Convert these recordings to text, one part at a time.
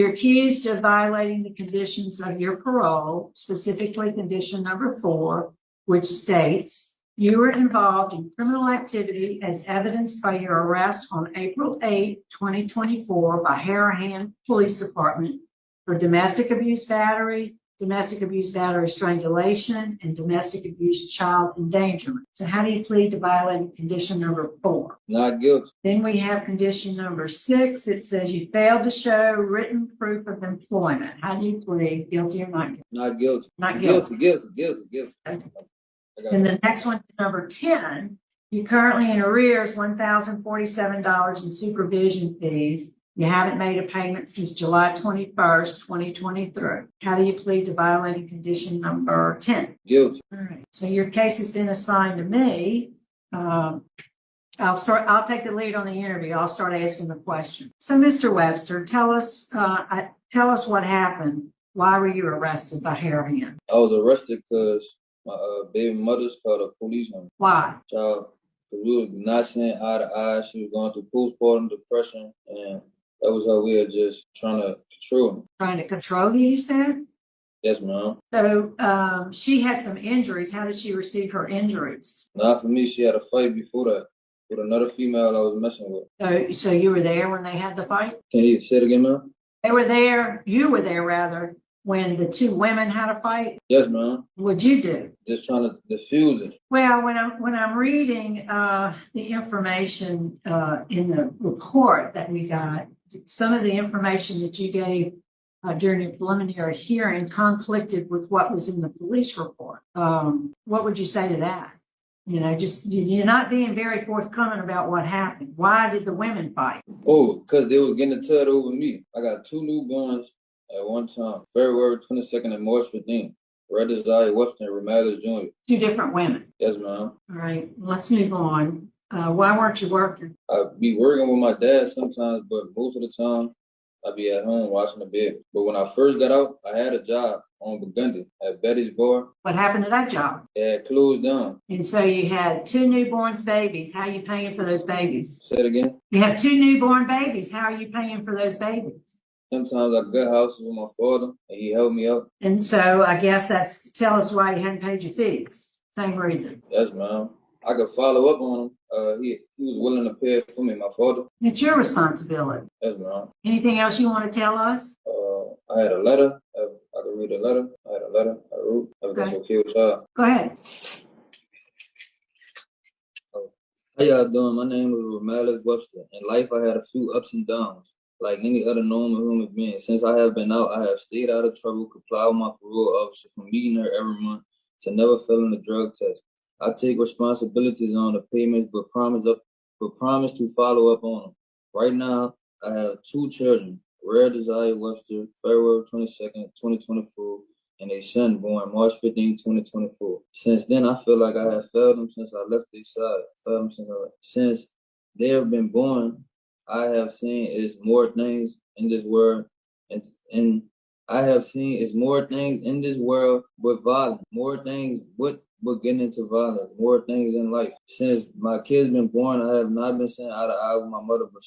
You're accused of violating the conditions of your parole, specifically condition number 4, which states you were involved in criminal activity as evidenced by your arrest on April 8, 2024 by Harahan Police Department for domestic abuse battery, strangulation, and domestic abuse child endangerment. So how do you plead to violating condition number 4? Not guilty. Then we have condition number 6. It says you failed to show written proof of employment. How do you plead, guilty or not guilty? Not guilty. Not guilty. Guilty. Okay. And the next one is number 10. You're currently in arrears $1,047 in supervision fees. You haven't made a payment since July 21st, 2023. How do you plead to violating condition number 10? Guilty. All right. So your case has been assigned to me. I'll take the lead on the interview. I'll start asking the question. So, Mr. Webster, tell us what happened. Why were you arrested by Harahan? I was arrested because my baby mother's called the police on me. Why? Child, because we were not seeing eye to eye. She was going through postpartum depression, and that was her way of just trying to control me. Trying to control you, you said? Yes, ma'am. So she had some injuries. How did she receive her injuries? Not for me. She had a fight before that with another female I was messing with. So you were there when they had the fight? Can you say it again, ma'am? They were there. You were there, rather, when the two women had a fight? Yes, ma'am. What'd you do? Just trying to diffuse it. Well, when I'm reading the information in the report that we got, some of the information that you gave during your preliminary hearing conflicted with what was in the police report. What would you say to that? Just you're not being very forthcoming about what happened. Why did the women fight? Oh, because they was getting tired over me. I got 2 newborns at one time, February 22nd and March 15th. Red Desire Webster and Ramallah Jr. 2 different women. Yes, ma'am. All right, let's move on. Why weren't you working? I be working with my dad sometimes, but most of the time I be at home watching the baby. But when I first got out, I had a job on Burgundy at Betty's Bar. What happened to that job? It had closed down. And so you had 2 newborns babies. How are you paying for those babies? Say it again. You have 2 newborn babies. How are you paying for those babies? Sometimes I got houses with my father, and he helped me out. And so I guess tell us why you hadn't paid your fees. Same reason. Yes, ma'am. I could follow up on him. He was willing to pay for me, my father. It's your responsibility. Yes, ma'am. Anything else you want to tell us? I had a letter. I could read a letter. I had a letter I wrote. If that's okay with y'all. Go ahead. How y'all doing? My name is Ramallah Webster. In life, I had a few ups and downs, like any other normal human being. Since I have been out, I have stayed out of trouble, complied with my parole officer from meeting her every month to never failing a drug test. I take responsibilities on the payments, but promise to follow up on them. Right now, I have 2 children, Rare Desire Webster, February 22nd, 2024, and a son born March 15, 2024. Since then, I feel like I have failed them since I left their side. Since they have been born, I have seen is more things in this world, and I have seen is more things in this world with violence, more things with getting into violence, more things in life. Since my kids been born, I have not been seen eye to eye with my mother, but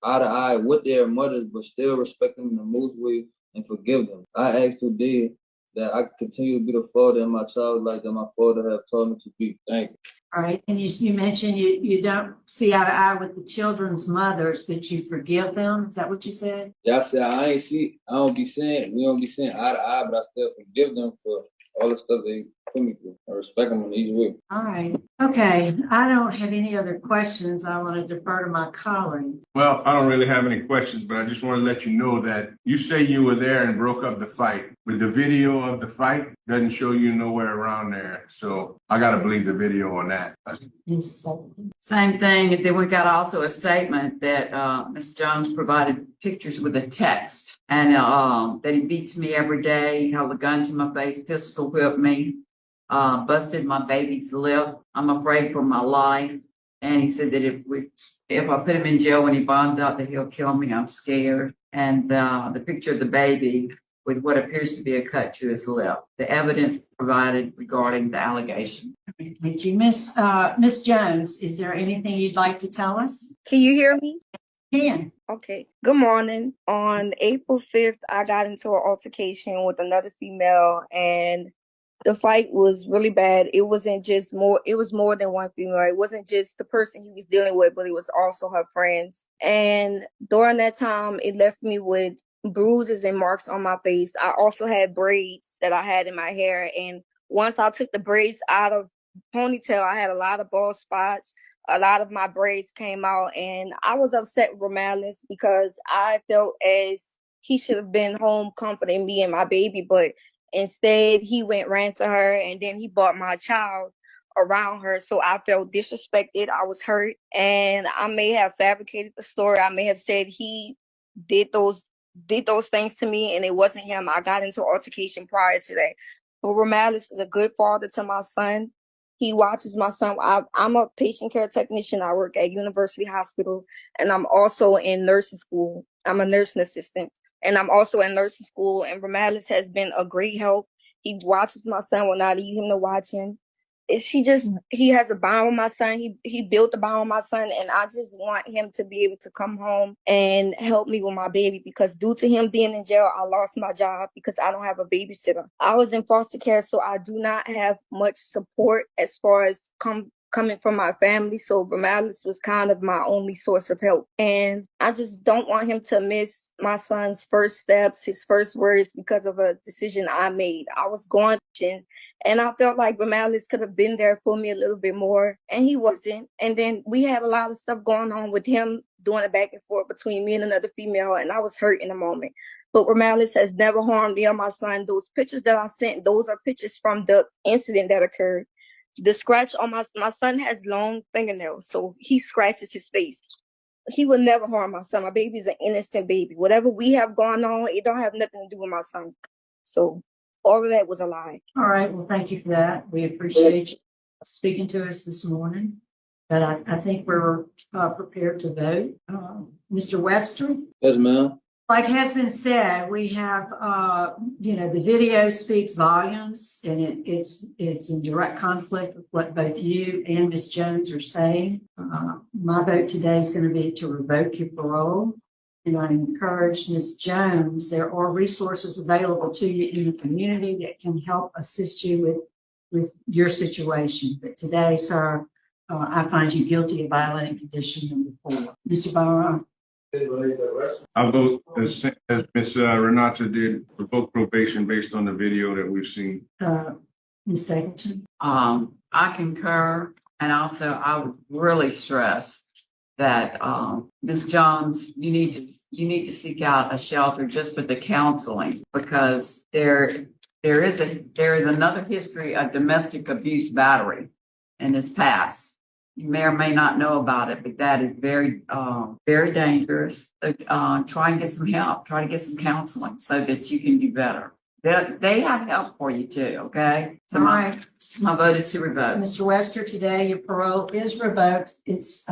eye to eye with their mothers, but still respect them in the most way and forgive them. I ask today that I continue to be the father in my child's life that my father have taught me to be. Thank you. All right. And you mentioned you don't see eye to eye with the children's mothers, but you forgive them. Is that what you said? Yeah, I said we don't be saying eye to eye, but I still forgive them for all the stuff they put me through. I respect them in each way. All right. Okay. I don't have any other questions. I want to defer to my colleagues. Well, I don't really have any questions, but I just want to let you know that you say you were there and broke up the fight, but the video of the fight doesn't show you nowhere around there. So I got to believe the video on that. Same thing. Then we got also a statement that Ms. Jones provided pictures with a text, and that he beats me every day, held a gun to my face, pistol whipped me, busted my baby's lip. I'm afraid for my life. And he said that if I put him in jail when he bonds out, that he'll kill me. I'm scared. And the picture of the baby with what appears to be a cut to his lip. The evidence provided regarding the allegation. Thank you. Miss Jones, is there anything you'd like to tell us? Can you hear me? Ken, Okay. Good morning. On April 5th, I got into an altercation with another female, and the fight was really bad. It wasn't just more, it was more than one female. It wasn't just the person he was dealing with, but it was also her friends. And during that time, it left me with bruises and marks on my face. I also had braids that I had in my hair. And once I took the braids out of ponytail, I had a lot of bald spots. A lot of my braids came out, and I was upset with Romales because I felt as he should have been home comforting me and my baby, but instead he ran to her, and then he brought my child around her. So I felt disrespected. I was hurt, and I may have fabricated the story. I may have said he did those things to me, and it wasn't him. I got into altercation prior to that. But Romales is a good father to my son. He watches my son. I'm a patient care technician. I work at University Hospital, and I'm also in nursing school. I'm a nursing assistant, and I'm also in nursing school. And Romales has been a great help. He watches my son when I leave him to watch him. He has a bond with my son. He built a bond with my son, and I just want him to be able to come home and help me with my baby, because due to him being in jail, I lost my job because I don't have a babysitter. I was in foster care, so I do not have much support as far as coming from my family. So Romales was kind of my only source of help. And I just don't want him to miss my son's first steps, his first words, because of a decision I made. I was going to, and I felt like Romales could have been there for me a little bit more, and he wasn't. And then we had a lot of stuff going on with him doing it back and forth between me and another female, and I was hurt in the moment. But Romales has never harmed me or my son. Those pictures that I sent, those are pictures from the incident that occurred. The scratch on my son has long fingernails, so he scratches his face. He will never harm my son. My baby's an innocent baby. Whatever we have going on, it don't have nothing to do with my son. So all of that was a lie. all right, well, thank you for that. We appreciate you speaking to us this morning. But I think we're prepared to vote. Mr. Webster? Yes, ma'am. Like has been said, we have, the video speaks volumes, and it's in direct conflict with what both you and Ms. Jones are saying. My vote today is going to be to revoke your parole. And I encourage Ms. Jones, there are resources available to you in the community that can help assist you with your situation. But today, sir, I find you guilty of violating condition number 4. Mr. Barrow? I vote as Ms. Renata did, revoke probation based on the video that we've seen. Ms. Stapleton? I concur, and also I would really stress that, Ms. Jones, you need to seek out a shelter just for the counseling, because there is another history of domestic abuse battery in his past. You may or may not know about it, but that is very, very dangerous. So, try and get some help. Try to get some counseling so that you can do better. They have help for you too, okay? So All right. my vote is to revoke. Mr. Webster, today your parole is revoked. It's